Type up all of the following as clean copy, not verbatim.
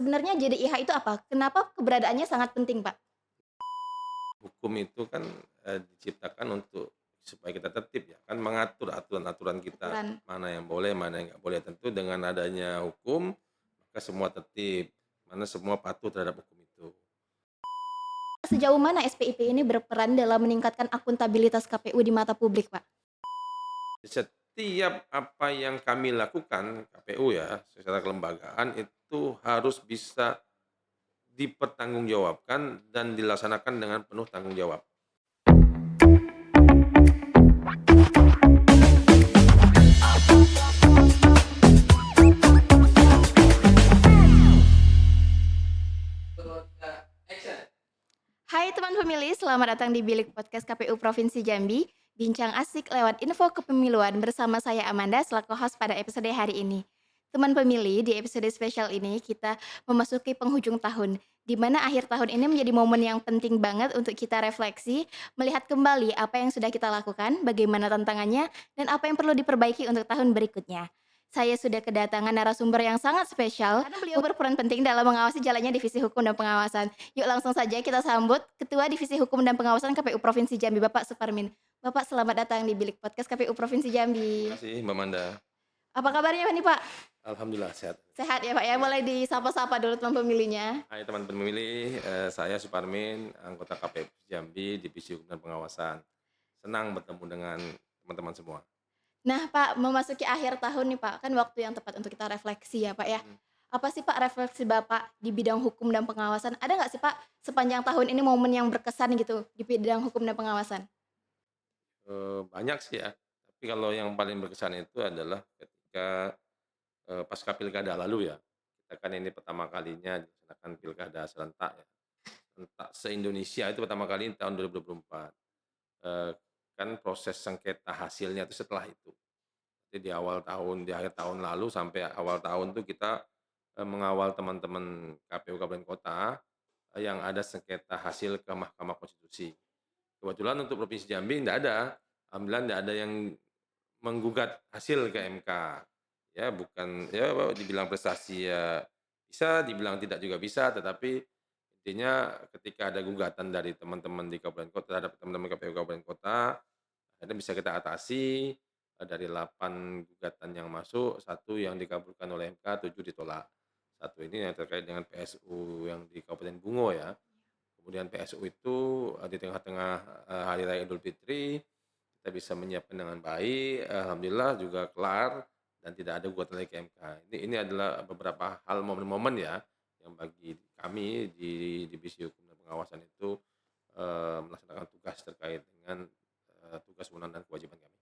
sebenarnya JDIH itu apa? Kenapa keberadaannya sangat penting, Pak? Hukum itu kan, diciptakan untuk supaya kita tertib ya, kan mengatur aturan-aturan kita, Aturan. mana yang boleh, mana yang nggak boleh. Tentu dengan adanya hukum, maka semua tertib, mana semua patuh terhadap hukum itu. Sejauh mana SPIP ini berperan dalam meningkatkan akuntabilitas KPU di mata publik, Pak? Setiap apa yang kami lakukan, KPU ya, secara kelembagaan itu harus bisa dipertanggungjawabkan dan dilaksanakan dengan penuh tanggung jawab. Hai teman pemilih, selamat datang di Bilik Podcast KPU Provinsi Jambi. Bincang asik lewat info kepemiluan bersama saya Amanda selaku host pada episode hari ini. Teman pemilih, di episode spesial ini kita memasuki penghujung tahun, di mana akhir tahun ini menjadi momen yang penting banget untuk kita refleksi, melihat kembali apa yang sudah kita lakukan, bagaimana tantangannya, dan apa yang perlu diperbaiki untuk tahun berikutnya. Saya sudah kedatangan narasumber yang sangat spesial, karena beliau berperan penting dalam mengawasi jalannya Divisi Hukum dan Pengawasan. Yuk langsung saja kita sambut Ketua Divisi Hukum dan Pengawasan KPU Provinsi Jambi, Bapak Suparmin. Bapak selamat datang di Bilik Podcast KPU Provinsi Jambi. Terima kasih Mbak Manda. Apa kabarnya nih Pak? Alhamdulillah sehat. Sehat ya Pak ya? Mulai disapa-sapa dulu teman pemilihnya. Hai teman pemilih, saya Suparmin, anggota KPU Jambi, Divisi Hukum dan Pengawasan. Senang bertemu dengan teman-teman semua. Nah Pak, memasuki akhir tahun nih Pak, kan waktu yang tepat untuk kita refleksi ya Pak ya. Mhm. Apa sih Pak refleksi Bapak di bidang hukum dan pengawasan? Ada nggak sih Pak sepanjang tahun ini momen yang berkesan gitu di bidang hukum dan pengawasan? Banyak sih ya, tapi kalau yang paling berkesan itu adalah ketika, pasca pilkada lalu ya. Kita kan ini pertama kalinya dilaksanakan pilkada serentak ya, serentak se-Indonesia itu pertama kali tahun 2024. Eee, kan proses sengketa hasilnya itu setelah itu. Jadi di awal tahun, di akhir tahun lalu sampai awal tahun tuh kita, mengawal teman-teman KPU kabupaten kota, yang ada sengketa hasil ke Mahkamah Konstitusi. Kebetulan untuk Provinsi Jambi nggak ada, alhamdulillah nggak ada yang menggugat hasil ke MK. Ya bukan ya dibilang prestasi ya bisa, dibilang tidak juga bisa, tetapi intinya ketika ada gugatan dari teman-teman di kabupaten kota terhadap teman-teman KPU kabupaten kota, akhirnya bisa kita atasi, dari 8 gugatan yang masuk, satu yang dikabulkan oleh MK, 7 ditolak. Satu ini yang terkait dengan PSU yang di Kabupaten Bungo ya. Kemudian PSU itu, di tengah-tengah, hari raya Idul Fitri, kita bisa menyiapkan dengan baik, alhamdulillah juga kelar dan tidak ada gugatan lagi ke MK. Ini adalah beberapa hal momen-momen ya, yang bagi kami di Divisi Hukum dan Pengawasan itu, melaksanakan tugas terkait dengan, tugas wewenang dan kewajiban kami.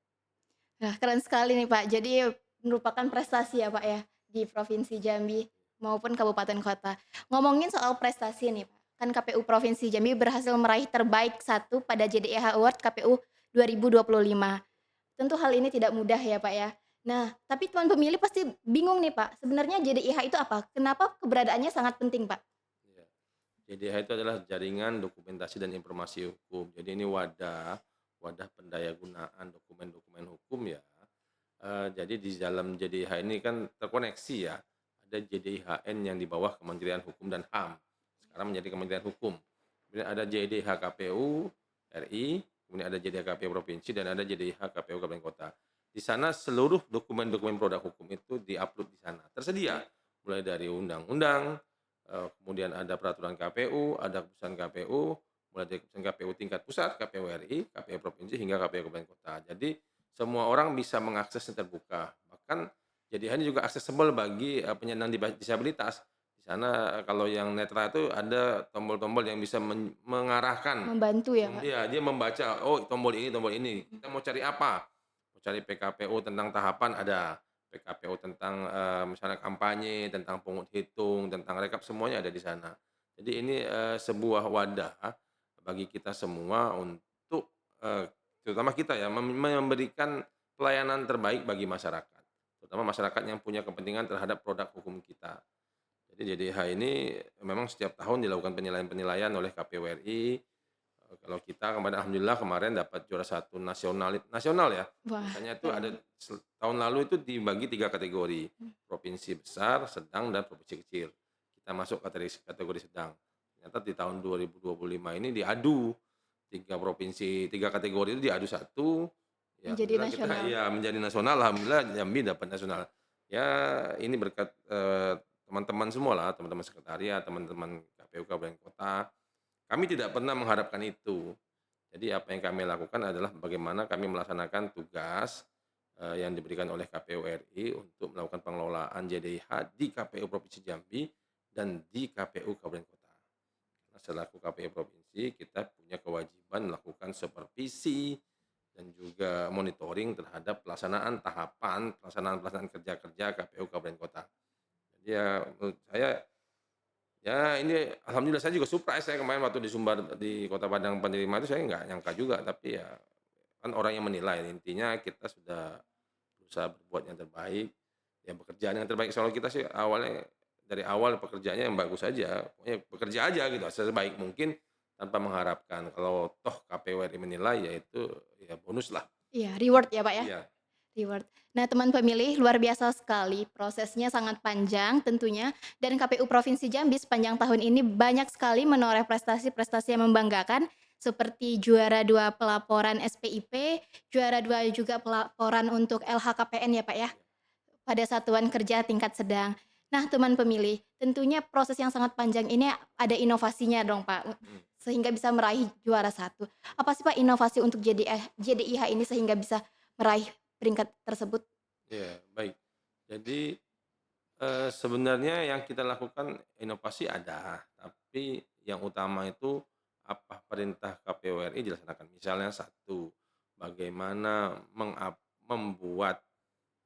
Nah, keren sekali nih Pak. Jadi merupakan prestasi ya Pak ya di Provinsi Jambi maupun kabupaten kota. Ngomongin soal prestasi nih Pak, kan KPU Provinsi Jambi berhasil meraih terbaik satu pada JDIH Award KPU 2025. Tentu hal ini tidak mudah ya Pak ya. Nah, tapi teman pemilih pasti bingung nih Pak, sebenarnya JDIH itu apa? Kenapa keberadaannya sangat penting Pak? Iya. JDH itu adalah Jaringan Dokumentasi dan Informasi Hukum. Jadi ini wadah, wadah pendayagunaan dokumen-dokumen hukum ya. Jadi di dalam JDH ini kan terkoneksi ya, ada JDHN yang di bawah Kementerian Hukum dan HAM, sekarang menjadi Kementerian Hukum. Kemudian ada JDH KPU RI, kemudian ada JDH KPU Provinsi, dan ada JDH KPU Kabupaten Kota. Di sana seluruh dokumen-dokumen produk hukum itu diupload di sana. Tersedia, mulai dari undang-undang, kemudian ada peraturan KPU, ada keputusan KPU, mulai dari keputusan KPU tingkat pusat, KPU RI, KPU Provinsi, hingga KPU Kabupaten Kota. Jadi semua orang bisa mengakses yang terbuka. Bahkan jadi ini juga aksesibel bagi, penyandang disabilitas. Di sana kalau yang netra itu ada tombol-tombol yang bisa mengarahkan, Membantu ya Pak? iya, dia membaca, "Oh tombol ini tombol ini, kita mau cari apa?" Mau cari PKPU tentang tahapan ada, PKPU tentang, misalnya kampanye, tentang pungut hitung, tentang rekap, semuanya ada di sana. Jadi ini, sebuah wadah bagi kita semua untuk, terutama kita ya, memberikan pelayanan terbaik bagi masyarakat, terutama masyarakat yang punya kepentingan terhadap produk hukum kita. Jadi JDH ini memang setiap tahun dilakukan penilaian-penilaian oleh KPU RI. Kalau kita kemarin alhamdulillah kemarin dapat juara satu nasional ya. Wah, Biasanya itu ada keren. tahun lalu itu dibagi 3 kategori, provinsi besar, sedang, dan provinsi kecil. kita masuk kategori sedang. Ternyata di tahun 2025 ini diadu 3 provinsi, 3 kategori itu diadu satu, ya Menjadi alhamdulillah kita nasional. ya menjadi nasional, alhamdulillah Jambi dapat nasional. Ya ini berkat, teman-teman semualah, teman-teman sekretariat, teman-teman KPU kabupaten kota. Kami tidak pernah mengharapkan itu. Jadi apa yang kami lakukan adalah bagaimana kami melaksanakan tugas, yang diberikan oleh KPU RI untuk melakukan pengelolaan JDIH di KPU Provinsi Jambi dan di KPU kabupaten kota. Nah, selaku KPU provinsi, kita punya kewajiban melakukan supervisi dan juga monitoring terhadap pelaksanaan kerja-kerja KPU kabupaten kota. Jadi ya menurut saya, ya ini alhamdulillah saya juga surprise, saya kemarin waktu di Sumbar di Kota Padang penerima itu saya nggak nyangka juga, tapi ya kan orang yang menilai, intinya kita sudah berusaha berbuat yang terbaik, ya pekerjaan yang terbaik selalu kita sih awalnya dari awal pekerjaannya yang bagus saja, pokoknya bekerja aja gitu sebaik mungkin tanpa mengharapkan kalau toh KPU RI menilai ya itu ya bonuslah. Iya, reward ya, Pak, ya? Iya, Reward. Nah, teman pemilih, luar biasa sekali, prosesnya sangat panjang tentunya, dan KPU Provinsi Jambi sepanjang tahun ini banyak sekali menoreh prestasi-prestasi yang membanggakan, seperti juara 2 pelaporan SPIP, juara 2 juga pelaporan untuk LHKPN ya, Pak, ya, iya, pada satuan kerja tingkat sedang. Nah, teman pemilih, tentunya proses yang sangat panjang ini ada inovasinya dong, Pak, mhm, sehingga bisa meraih juara satu. Apa sih, Pak, inovasi untuk JDIH ini sehingga bisa meraih peringkat tersebut? iya, baik. Jadi, sebenarnya yang kita lakukan inovasi ada, tapi yang utama itu apa perintah KPU RI dilaksanakan. Misalnya satu, bagaimana membuat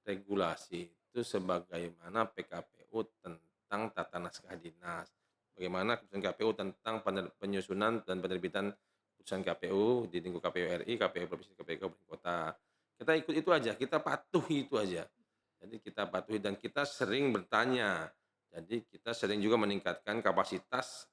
regulasi itu sebagaimana PKPU tentang tata naskah dinas. Bagaimana keputusan KPU tentang penyusunan dan penerbitan putusan KPU di lingkup KPU RI, KPU provinsi, KPU kabupaten kota. Kita ikut itu aja, kita patuhi itu aja. Jadi kita patuhi dan kita sering bertanya. Jadi kita sering juga meningkatkan kapasitas,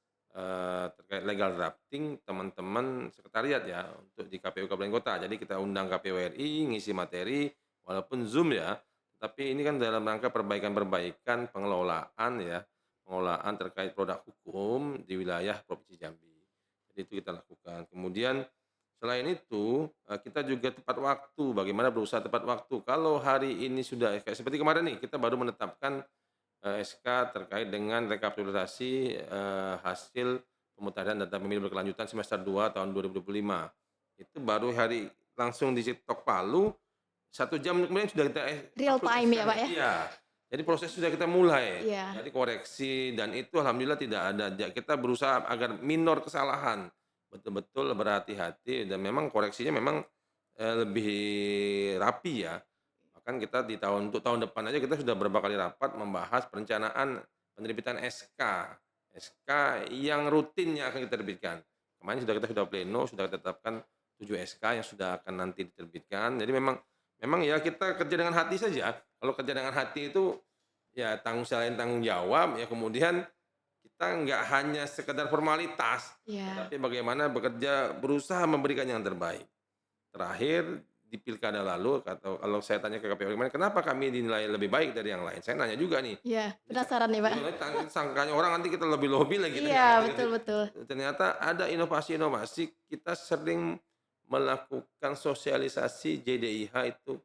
terkait legal drafting teman-teman sekretariat ya untuk di KPU kabupaten kota. Jadi kita undang KPU RI, ngisi materi, walaupun Zoom ya, tapi ini kan dalam rangka perbaikan-perbaikan pengelolaan ya, pengelolaan terkait produk hukum di wilayah Provinsi Jambi. Jadi itu kita lakukan. Kemudian selain itu, kita juga tepat waktu, bagaimana berusaha tepat waktu. Kalau hari ini sudah kayak seperti kemarin nih, kita baru menetapkan, SK terkait dengan rekapitulasi, hasil pemutahiran data pemilu berkelanjutan semester 2 tahun 2025. Itu baru langsung diketok palu, 1 jam kemudian sudah kita Real upload time ya, Pak, SK-nya. ya? Iya, jadi proses sudah kita mulai. Iya, Jadi koreksi dan itu alhamdulillah tidak ada. Kita berusaha agar minor kesalahan, betul-betul berhati-hati dan memang koreksinya memang, lebih rapi ya. Bahkan kita untuk tahun depan aja kita sudah berapa kali rapat membahas perencanaan penerbitan SK. SK yang rutinnya akan kita terbitkan. Kemarin kita sudah pleno, sudah kita tetapkan 7 SK yang sudah akan nanti diterbitkan. Jadi memang memang ya kita kerja dengan hati saja. Kalau kerja dengan hati itu ya selain tanggung jawab ya kemudian kita nggak hanya sekedar formalitas, iya, tetapi bagaimana berusaha memberikan yang terbaik. Terakhir di pilkada lalu atau kalau saya tanya ke KPU kemarin, "Kenapa kami dinilai lebih baik dari yang lain?" Saya nanya juga nih. iya, Ini sa penasaran nih, Pak. iya, sangkanya orang nanti kita lobby-lobby lagi Iya, ternyata gitu. betul betul. Ternyata ada inovasi-inovasi, kita sering melakukan sosialisasi JDIH itu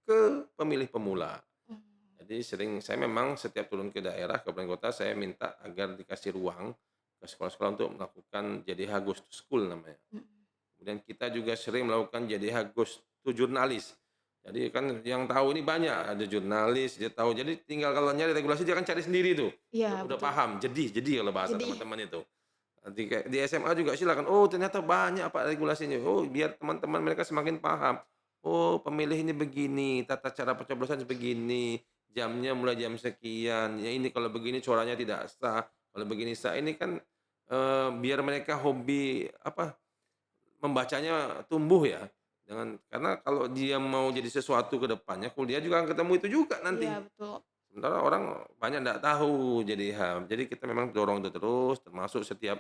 ke pemilih pemula. Mmm, Jadi saya memang setiap turun ke daerah, kabupaten kota, saya minta agar dikasih ruang ke sekolah-sekolah untuk melakukan JDIH Ghost to School namanya. mhm. Kemudian kita juga sering melakukan JDIH Ghost to Jurnalis. Jadi kan yang tahu ini banyak, ada jurnalis, dia tahu. Jadi tinggal kalau nyari regulasi dia kan cari sendiri tuh. Iya, Udah betul. paham, jadi kalau bahasa Jadi teman-teman itu. Nanti kayak di SMA juga silakan, "Oh ternyata banyak Pak regulasinya." Oh biar teman-teman mereka semakin paham. Oh pemilih ini begini, tata cara pencoblosan begini, jamnya mulai jam sekian, ya ini kalau begini suaranya tidak sah, kalau begini sah. Ini kan, biar mereka hobi apa, membacanya tumbuh ya. Karena kalau dia mau jadi sesuatu ke depannya, kuliah juga akan ketemu itu juga iya, nanti. betul. Sementara orang banyak nggak tahu jadi jadi kita memang dorong itu terus, termasuk setiap,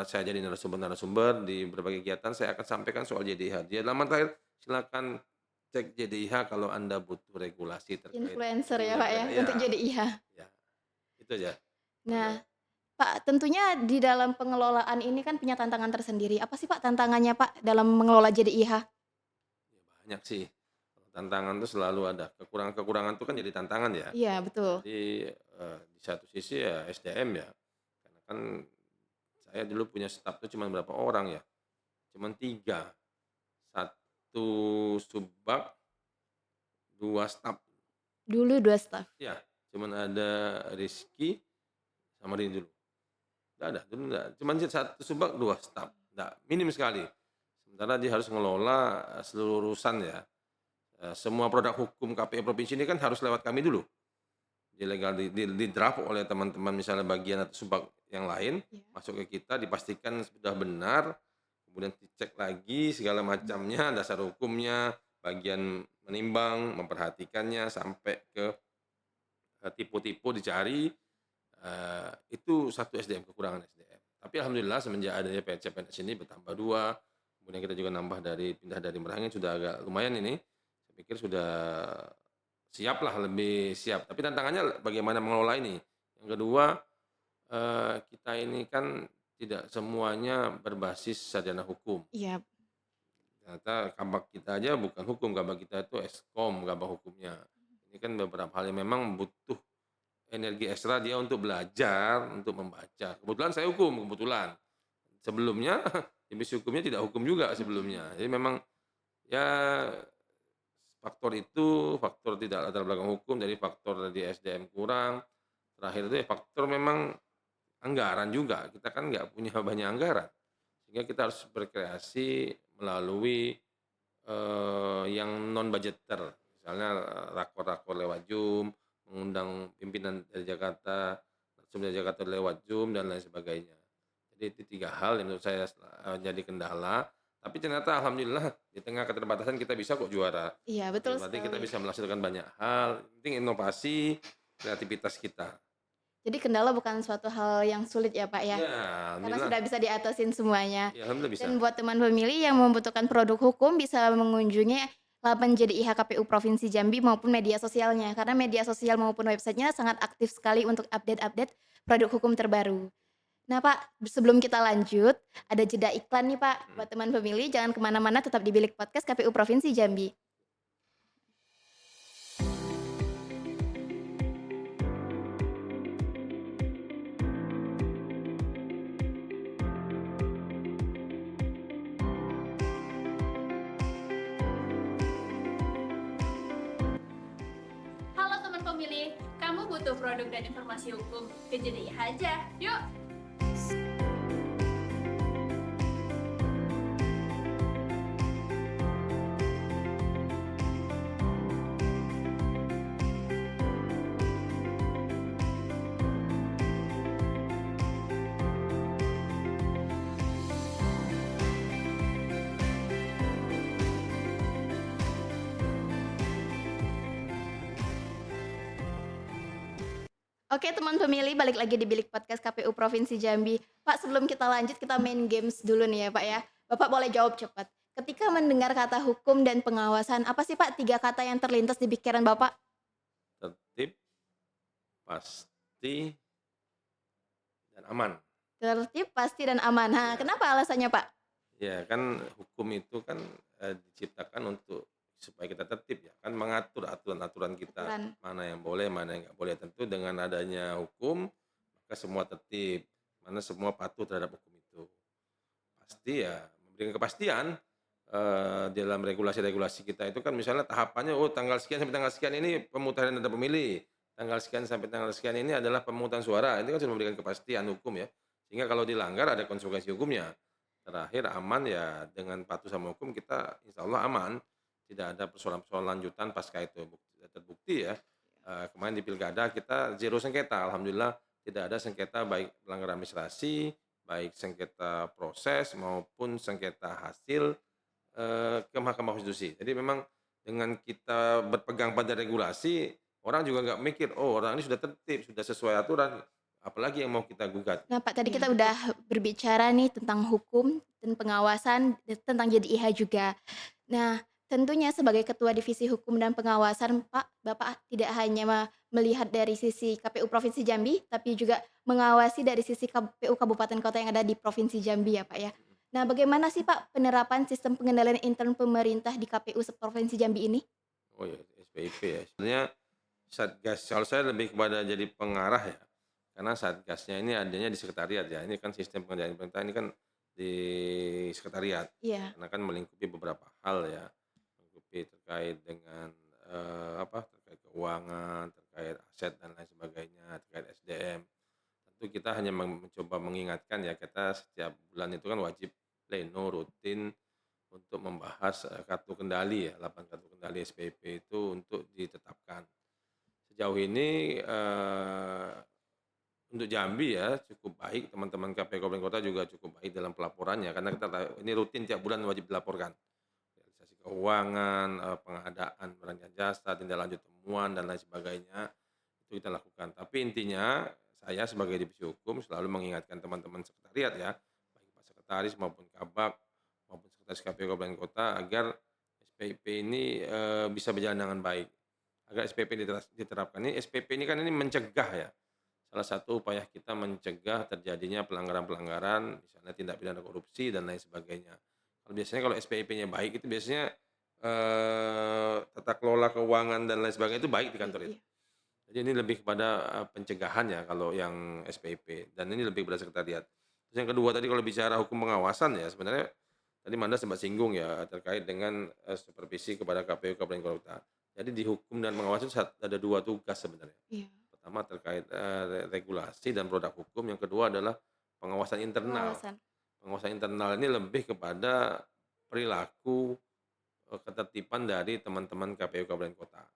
saya jadi narasumber-narasumber di berbagai kegiatan saya akan sampaikan soal JDH. Di halaman terakhir silakan cek JDH kalau Anda butuh regulasi terkait Influencer ya, pemilu dan Pak, ya, pilkada. untuk Ya, jadi IH. ya, itu aja. Nah, pada Pak, tentunya di dalam pengelolaan ini kan punya tantangan tersendiri. Apa sih Pak tantangannya Pak dalam mengelola JDIH? ya banyak sih, tantangan tuh selalu ada, kekurangan-kekurangan itu kan jadi tantangan ya. Iya betul. Jadi, di satu sisi ya SDM ya, karena kan saya dulu punya staf tuh cuman berapa orang ya, cuman 3, satu subbag, 2 staf. Dulu 2 staf. Iya, cuman ada Rizky sama Rini dulu, nggak ada, dulu nggak, cuman 1 subbag, 2 staf, nggak, minim sekali. Sementara dia harus mengelola, seluruh urusan ya, semua produk hukum KPU provinsi ini kan harus lewat kami dulu. Ilegal di-draft oleh teman-teman misalnya bagian atau subbag yang lain, Iya. masuk ke kita dipastikan sudah benar, kemudian dicek lagi segala macamnya, dasar hukumnya, bagian menimbang, memperhatikannya, sampai ke, tipu-tipu dicari, itu satu SDM, kekurangan SDM. Tapi alhamdulillah semenjak adanya CPNS ini bertambah 2, kemudian kita juga nambah pindah dari Merangin sudah agak lumayan ini, saya pikir sudah siaplah, lebih siap. Tapi tantangannya bagaimana mengelola ini. Yang kedua, kita ini kan tidak semuanya berbasis sarjana hukum. Iya. Ternyata kabak kita aja bukan hukum, kabak kita itu Eskom kabak hukumnya. Ini kan beberapa hal yang memang butuh energi ekstra dia untuk belajar, untuk membaca. Kebetulan saya hukum, kebetulan. Sebelumnya divisi hukumnya tidak hukum juga sebelumnya. Jadi memang ya faktor itu, faktor tidak latar belakang hukum, jadi faktor di SDM kurang, terakhir itu ya faktor memang anggaran juga, kita kan nggak punya banyak anggaran, sehingga kita harus berkreasi melalui, yang non budgeter, misalnya, rakor-rakor lewat Zoom, mengundang pimpinan dari Jakarta, narsum dari Jakarta lewat Zoom dan lain sebagainya. Jadi itu 3 hal yang menurut saya jadi kendala, tapi ternyata alhamdulillah di tengah keterbatasan kita bisa kok juara. Iya betul Dalam arti kita sekali. bisa menghasilkan banyak hal, yang penting inovasi, kreativitas kita. Jadi kendala bukan suatu hal yang sulit ya Pak ya? Ya, Karena alhamdulillah, sudah bisa diatasin semuanya. ya alhamdulillah bisa. Dan buat teman pemilih yang membutuhkan produk hukum bisa mengunjungi laman JDIH KPU Provinsi Jambi maupun media sosialnya. Karena media sosial maupun websitenya sangat aktif sekali untuk update-update produk hukum terbaru. Nah Pak, sebelum kita lanjut, ada jeda iklan nih Pak. Mhm. Buat teman pemilih jangan kemana-mana, tetap di Bilik Podcast KPU Provinsi Jambi. Halo teman pemilih, kamu butuh produk dan informasi hukum? Ke JDIH aja, yuk! Oke teman pemilih, balik lagi di Bilik Podcast KPU Provinsi Jambi. Pak, sebelum kita lanjut, kita main games dulu nih ya Pak ya. Bapak boleh jawab cepat. Ketika mendengar kata hukum dan pengawasan, apa sih Pak 3 kata yang terlintas di pikiran Bapak? Tertib, pasti, dan aman. Tertib, pasti, dan aman. Nah, Ya, kenapa alasannya Pak? ya kan hukum itu kan, diciptakan untuk supaya kita tertib ya, kan mengatur aturan-aturan kita, Aturan. mana yang boleh, mana yang nggak boleh. Tentu dengan adanya hukum, maka semua tertib, mana semua patuh terhadap hukum itu. Pasti ya memberikan kepastian, dalam regulasi-regulasi kita itu kan misalnya tahapannya, oh tanggal sekian sampai tanggal sekian ini pemutaran data pemilih, tanggal sekian sampai tanggal sekian ini adalah pemungutan suara, itu kan sudah memberikan kepastian hukum ya, sehingga kalau dilanggar ada konsekuensi hukumnya. Terakhir aman ya dengan patuh sama hukum kita insya Allah aman, tidak ada persoalan-persoalan lanjutan pasca itu terbukti ya, kemarin di pilkada kita zero sengketa, alhamdulillah tidak ada sengketa baik pelanggaran administrasi, baik sengketa proses maupun sengketa hasil, ke Mahkamah Konstitusi. Jadi memang dengan kita berpegang pada regulasi, orang juga nggak mikir, "Oh orang ini sudah tertib, sudah sesuai aturan, apalagi yang mau kita gugat." Nah Pak, tadi Iya, kita betul. udah berbicara nih tentang hukum dan pengawasan, tentang JDIH juga. Nah, Tentunya sebagai Ketua Divisi Hukum dan Pengawasan, Pak, Bapak tidak hanya melihat dari sisi KPU Provinsi Jambi, tapi juga mengawasi dari sisi KPU kabupaten kota yang ada di Provinsi Jambi ya, Pak, ya. Mhm. Nah, bagaimana sih, Pak, penerapan sistem pengendalian intern pemerintah di KPU Provinsi Jambi ini? Oh ya, SPIP ya. Sebenarnya Satgas, kalau saya lebih kepada jadi pengarah ya, karena Satgasnya ini adanya di sekretariat ya, ini kan sistem pengendalian pemerintahan ini kan di sekretariat, Iya, karena kan melingkupi beberapa hal ya, melingkupi terkait dengan, terkait keuangan, terkait aset dan lain sebagainya, terkait SDM. Tentu kita hanya mencoba mengingatkan ya, kita setiap bulan itu kan wajib pleno rutin untuk membahas, kartu kendali ya, 8 kartu kendali SPP itu untuk ditetapkan. Sejauh ini, untuk Jambi ya cukup baik, teman-teman KPU Kabupaten Kota juga cukup baik dalam pelaporannya, karena kita tahu ini rutin tiap bulan wajib dilaporkan. Realisasi keuangan, pengadaan barang dan jasa, tindak lanjut temuan dan lain sebagainya, itu kita lakukan. Tapi intinya saya sebagai divisi hukum selalu mengingatkan teman-teman sekretariat ya, baik Pak Sekretaris maupun Kabak, maupun Sekretaris KPU Kabupaten Kota agar SPIP ini, bisa berjalan dengan baik. Agar SPP diterapkan. Ini SPP ini kan ini mencegah ya, salah satu upaya kita mencegah terjadinya pelanggaran-pelanggaran, misalnya tindak pidana korupsi dan lain sebagainya. Kalau SPIP-nya baik itu biasanya, tata kelola keuangan dan lain sebagainya itu baik di iya kantor itu. iya. Jadi ini lebih kepada, pencegahan ya kalau yang SPIP dan ini lebih kepada sekretariat. Terus yang kedua tadi kalau bicara hukum pengawasan ya sebenarnya tadi Manda sempat singgung ya terkait dengan, supervisi kepada KPU Kabupaten Kota. Jadi di hukum dan pengawasan ada 2 tugas sebenarnya. Iya, Pertama terkait, regulasi dan produk hukum, yang kedua adalah pengawasan internal. pengawasan. Pengawasan internal ini lebih kepada perilaku, ketertiban dari teman-teman KPU Kabupaten Kota.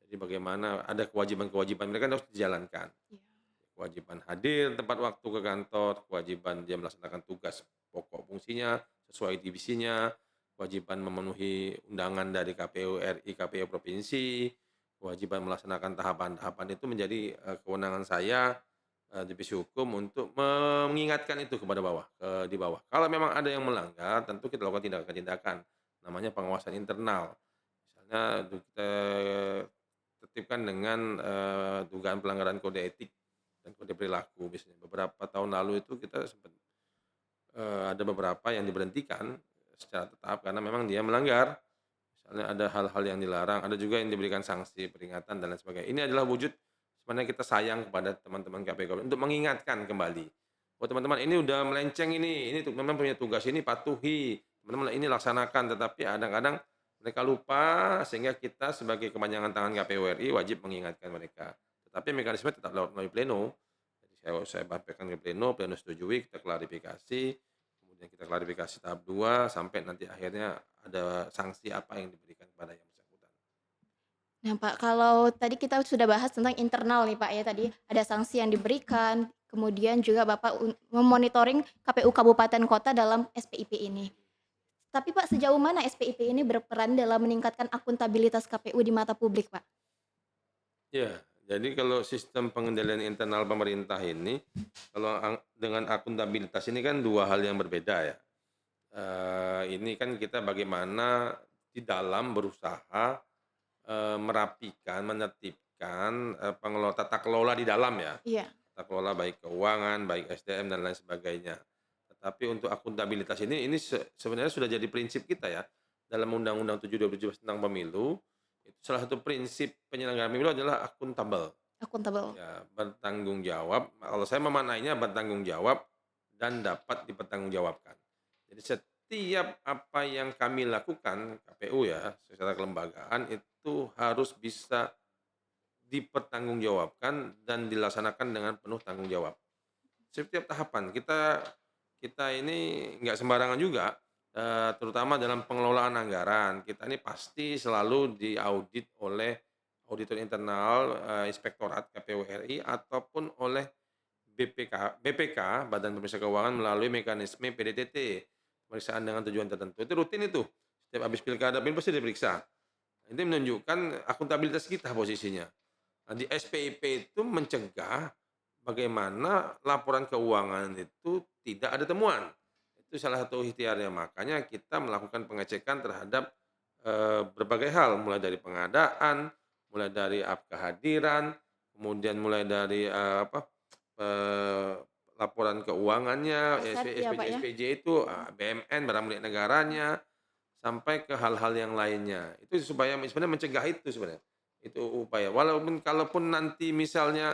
Jadi bagaimana ada kewajiban-kewajiban mereka yang harus dijalankan. Iya. Kewajiban hadir tepat waktu ke kantor, kewajiban dia melaksanakan tugas pokok fungsinya sesuai divisinya, kewajiban memenuhi undangan dari KPU RI, KPU provinsi, kewajiban melaksanakan tahapan-tahapan itu menjadi, kewenangan saya, divisi hukum untuk mengingatkan itu kepada bawah, di bawah. Kalau memang ada yang melanggar tentu kita lakukan tindakan-tindakan, namanya pengawasan internal. Misalnya kita tertipkan dengan, dugaan pelanggaran kode etik dan kode perilaku misalnya. Beberapa tahun lalu itu kita sempat, ada beberapa yang diberhentikan secara tetap karena memang dia melanggar. Misalnya ada hal-hal yang dilarang, ada juga yang diberikan sanksi, peringatan dan lain sebagainya. Ini adalah wujud sebenarnya kita sayang kepada teman-teman KPK untuk mengingatkan kembali. Oh teman-teman ini udah melenceng ini memang punya tugas ini patuhi, teman-teman ini laksanakan, tetapi kadang-kadang mereka lupa sehingga kita sebagai kepanjangan tangan KPU RI wajib mengingatkan mereka. Tetapi mekanisme tetap lewat melalui pleno. Jadi saya sampaikan ke pleno, pleno setujui, kita klarifikasi, kemudian kita klarifikasi tahap 2 sampai nanti akhirnya ada sanksi apa yang diberikan kepada yang bersangkutan. Nah, Pak, kalau tadi kita sudah bahas tentang internal nih, Pak, ya, tadi ada sanksi yang diberikan, kemudian juga Bapak memonitoring KPU kabupaten kota dalam SPIP ini. Tapi, Pak, sejauh mana SPIP ini berperan dalam meningkatkan akuntabilitas KPU di mata publik, Pak? Ya, jadi kalau sistem pengendalian internal pemerintah ini, kalau dengan akuntabilitas ini kan 2 hal yang berbeda ya. Ini kan kita bagaimana di dalam berusaha, merapikan, menertibkan, tata kelola di dalam ya. Iya, Tata kelola baik keuangan, baik SDM dan lain sebagainya. Tetapi untuk akuntabilitas ini sebenarnya sudah jadi prinsip kita ya, dalam Undang-Undang 7 2017 tentang pemilu, itu salah satu prinsip penyelenggaraan pemilu adalah akuntabel. akuntabel. Ya, bertanggung jawab, kalau saya memaknainya bertanggung jawab dan dapat dipertanggungjawabkan. Jadi setiap apa yang kami lakukan, KPU ya, secara kelembagaan itu harus bisa dipertanggungjawabkan dan dilaksanakan dengan penuh tanggung jawab. Setiap tahapan kita kita ini nggak sembarangan juga, terutama dalam pengelolaan anggaran. Kita ini pasti selalu diaudit oleh auditor internal, inspektorat KPU RI ataupun oleh BPK, Badan Pemeriksa Keuangan melalui mekanisme PDTT, pemeriksaan dengan tujuan tertentu. Itu rutin itu, setiap habis pilkada pasti diperiksa. Ini menunjukkan akuntabilitas kita posisinya. Nah, di SPIP itu mencegah bagaimana laporan keuangan itu tidak ada temuan. Itu salah satu ikhtiarnya. Makanya kita melakukan pengecekan terhadap berbagai hal, mulai dari pengadaan, mulai dari kehadiran, kemudian mulai dari, eee, laporan keuangannya, Aset ya SPJ Pak ya? SPJ itu, BMN, barang milik negaranya, sampai ke hal-hal yang lainnya. Itu supaya sebenarnya mencegah itu sebenarnya, itu upaya. Walaupun kalaupun nanti misalnya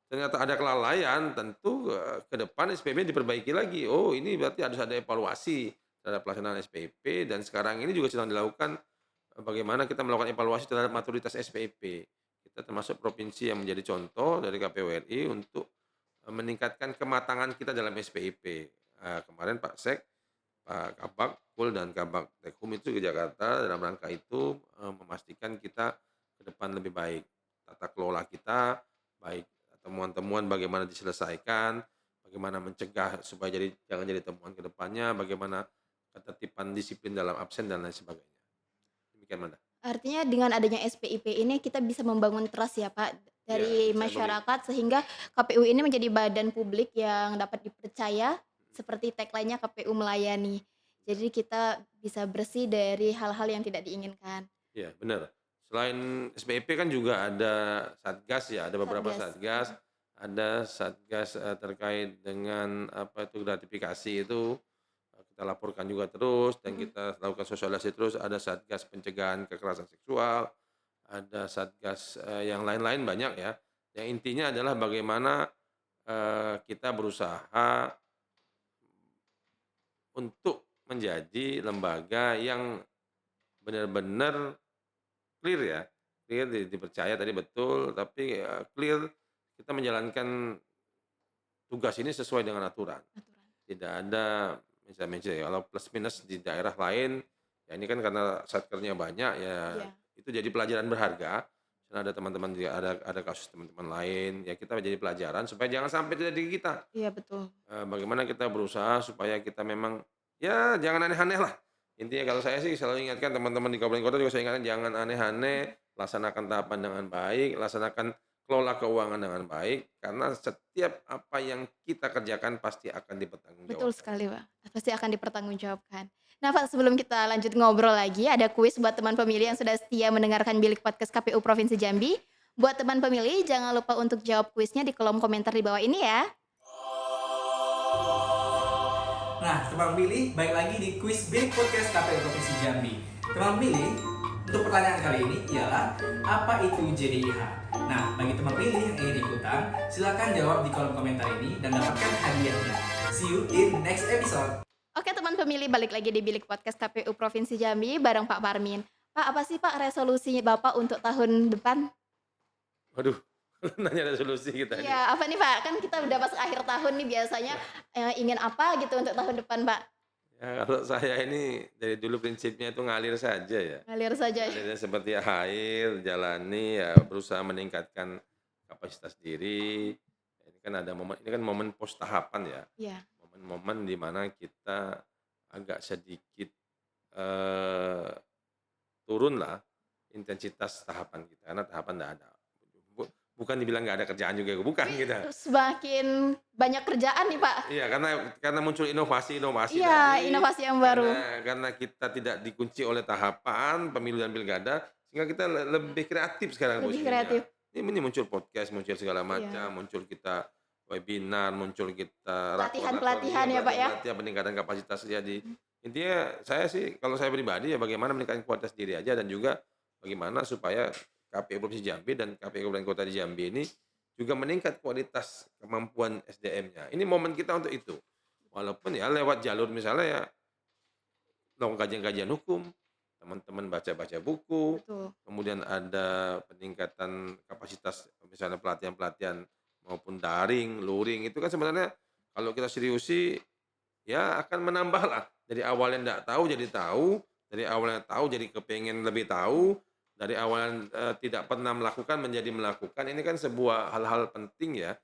ternyata ada kelalaian, tentu, ke depan SPP diperbaiki lagi. Oh, ini berarti harus ada evaluasi terhadap pelaksanaan SPP dan sekarang ini juga sedang dilakukan, bagaimana kita melakukan evaluasi terhadap maturitas SPP. Kita termasuk provinsi yang menjadi contoh dari KPU RI untuk, meningkatkan kematangan kita dalam SPIP. Kemarin Pak Sek, Pak Kabak Pul dan Kabak Tekum itu ke Jakarta dalam rangka itu, memastikan kita ke depan lebih baik. Tata kelola kita baik, temuan-temuan bagaimana diselesaikan, bagaimana mencegah supaya jangan jadi temuan ke depannya, bagaimana ketertiban disiplin dalam absen dan lain sebagainya. Demikian Manda. Artinya dengan adanya SPIP ini kita bisa membangun trust ya Pak, Iya, dari bisa masyarakat sehingga KPU ini menjadi badan publik yang dapat dipercaya, seperti tagline-nya KPU melayani. Jadi kita bisa bersih dari hal-hal yang tidak diinginkan. iya, benar. Selain SPIP kan juga ada satgas ya, ada beberapa Satgas, satgas, ada satgas, terkait dengan apa itu gratifikasi itu, kita laporkan juga terus dan mhm, kita lakukan sosialisasi terus, ada satgas pencegahan kekerasan seksual, ada satgas, yang lain-lain banyak ya. Yang intinya adalah bagaimana, kita berusaha untuk menjadi lembaga yang benar-benar clear ya, clear dipercaya tadi betul, tapi, clear kita menjalankan tugas ini sesuai dengan aturan. aturan. Tidak ada misal-misal ya, kalau plus minus di daerah lain, ya ini kan karena satkernya banyak ya, Iya, itu jadi pelajaran berharga. Karena ada teman-teman juga ada kasus teman-teman lain, ya kita menjadi pelajaran supaya jangan sampai terjadi di kita. iya betul. Bagaimana kita berusaha supaya kita memang, ya jangan aneh-aneh lah. Intinya kalau saya sih selalu ingatkan teman-teman di kabupaten kota juga saya ingatkan jangan aneh-aneh, laksanakan tahapan dengan baik, laksanakan kelola keuangan dengan baik, karena setiap apa yang kita kerjakan pasti akan Betul dipertanggungjawabkan. sekali, Pak. Pasti akan dipertanggungjawabkan. Nah, Pak, sebelum kita lanjut ngobrol lagi, ada kuis buat teman pemilih yang sudah setia mendengarkan Bilik Podcast KPU Provinsi Jambi. Buat teman pemilih, jangan lupa untuk jawab kuisnya di kolom komentar di bawah ini ya. Nah, teman pilih, baik lagi di kuis Bilik Podcast KPU Provinsi Jambi. Teman pilih, untuk pertanyaan kali ini ialah apa itu JDIH? Nah, bagi teman pilih yang ingin ikutan, silakan jawab di kolom komentar ini dan dapatkan hadiahnya. See you in next episode. Oke, teman pemilih, balik lagi di Bilik Podcast KPU Provinsi Jambi bareng Pak Parmin. Pak, apa sih Pak resolusi Bapak untuk tahun depan? Waduh, nanya resolusi kita ini. Iya, apa nih Pak? Kan kita udah masuk akhir tahun nih biasanya ingin apa gitu untuk tahun depan, Pak? Ya kalau saya ini dari dulu prinsipnya itu ngalir saja ya. Ngalir saja ya. Ngarirnya seperti air, jalani ya berusaha meningkatkan kapasitas diri. Ini kan momen pos tahapan ya. Iya, Momen-momen di mana kita agak sedikit, eee, turunlah intensitas tahapan kita, karena tahapan nggak ada. Bukan dibilang nggak ada kerjaan juga, bukan kita. semakin banyak kerjaan nih, Pak. Iya, karena muncul inovasi-inovasi Iya, tadi, inovasi yang baru. karena kita tidak dikunci oleh tahapan pemilu dan pilkada, sehingga kita lebih kreatif sekarang Lebih posisinya. kreatif. Ini muncul podcast, muncul segala macam, Iya. muncul kita webinar, muncul kita rakor-rakor, Pelatihan-pelatihan ya, Pak, ya? pelatihan-pelatihan peningkatan kapasitas. Jadi intinya saya sih, kalau saya pribadi ya bagaimana meningkatkan kualitas diri aja dan juga bagaimana supaya KPU Provinsi Jambi dan KPU Kabupaten Kota di Jambi ini juga meningkat kualitas kemampuan SDM-nya. Ini momen kita untuk itu. Walaupun ya lewat jalur misalnya ya melakukan kajian-kajian hukum, teman-teman baca-baca buku, Betul. kemudian ada peningkatan kapasitas misalnya pelatihan-pelatihan maupun daring, luring, itu kan sebenarnya kalau kita seriusi ya akan menambah lah. Dari awalnya nggak tahu jadi tahu, dari awalnya tahu jadi kepengen lebih tahu, dari awalnya tidak pernah melakukan menjadi melakukan. Ini kan sebuah hal-hal penting ya.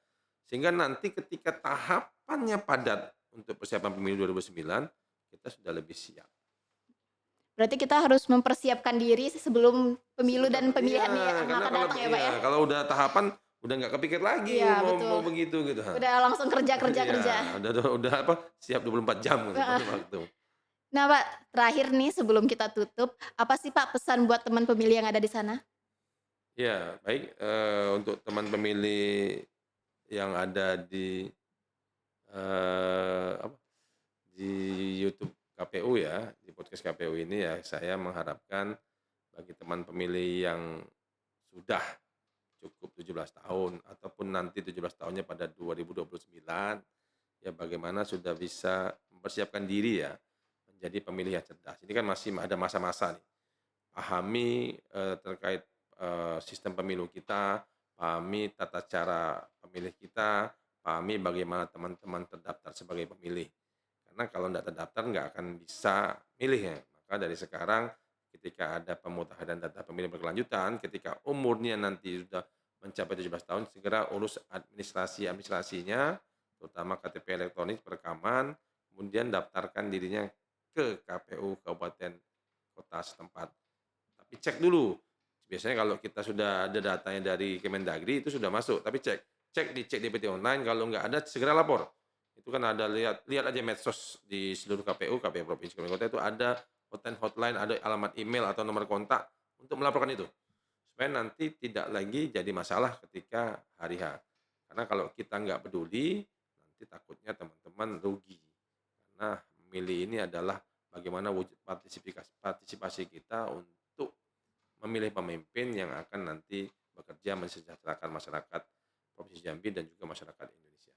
Sehingga nanti ketika tahapannya padat untuk persiapan pemilu 2009, kita sudah lebih siap. Berarti kita harus mempersiapkan diri sebelum pemilu dan pemilihan Iya, yang karena akan kalau datang ya, Pak, ya? kalau udah tahapan, udah nggak kepikir lagi Iya, mau betul. mau begitu gitu. Udah langsung kerja kerja Iya, kerja. udah apa, siap 24 jam gitu Heeh. waktu. Nah, Pak, terakhir nih sebelum kita tutup, apa sih Pak pesan buat teman pemilih yang ada di sana? Ya, baik, untuk teman pemilih yang ada apa, di YouTube KPU ya, di podcast KPU ini ya, saya mengharapkan bagi teman pemilih yang sudah cukup 17 tahun ataupun nanti 17 tahunnya pada 2029, ya bagaimana sudah bisa mempersiapkan diri ya, menjadi pemilih yang cerdas. Ini kan masih ada masa-masa nih, pahami, terkait, sistem pemilu kita, pahami tata cara pemilih kita, pahami bagaimana teman-teman terdaftar sebagai pemilih. Karena kalau nggak terdaftar nggak akan bisa milih ya. Maka dari sekarang ketika ada pemutahiran data pemilih berkelanjutan, ketika umurnya nanti sudah mencapai 17 tahun, segera urus administrasinya, terutama KTP elektronik, perekaman, kemudian daftarkan dirinya ke KPU kabupaten kota setempat. Tapi cek dulu. Biasanya kalau kita sudah ada datanya dari Kemendagri itu sudah masuk, tapi dicek DPT online, kalau nggak ada segera lapor. Itu kan ada lihat lihat aja medsos di seluruh KPU provinsi kabupaten kota itu ada hotline, ada alamat email atau nomor kontak untuk melaporkan itu. Supaya nanti tidak lagi jadi masalah ketika hari H. Karena kalau kita nggak peduli, nanti takutnya teman-teman rugi. Karena memilih ini adalah bagaimana wujud partisipasi kita untuk memilih pemimpin yang akan nanti bekerja mensejahterakan masyarakat Provinsi Jambi dan juga masyarakat Indonesia.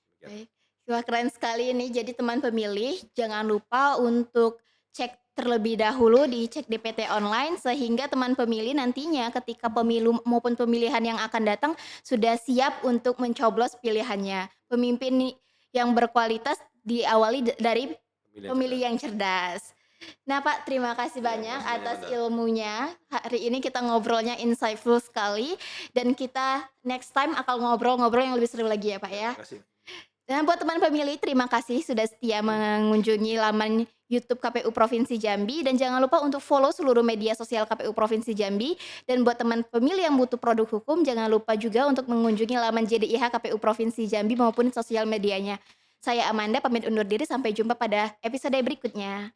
Demikian. Baik. Wah, keren sekali ini. Jadi teman pemilih jangan lupa untuk cek terlebih dahulu, dicek DPT online sehingga teman pemilih nantinya ketika pemilu maupun pemilihan yang akan datang sudah siap untuk mencoblos pilihannya. Pemimpin yang berkualitas diawali dari Pemilih yang pemilih cerdas. yang cerdas. Nah, Pak, terima kasih Ya, banyak makasih banyak, atas Anda. ilmunya. Hari ini kita ngobrolnya insightful sekali dan kita next time akan ngobrol-ngobrol yang lebih seru lagi ya, Pak ya. Terima kasih. Dan buat teman pemilih, terima kasih sudah setia mengunjungi laman YouTube KPU Provinsi Jambi dan jangan lupa untuk follow seluruh media sosial KPU Provinsi Jambi. Dan buat teman pemilih yang butuh produk hukum, jangan lupa juga untuk mengunjungi laman JDIH KPU Provinsi Jambi maupun sosial medianya. Saya Amanda pamit undur diri, sampai jumpa pada episode berikutnya.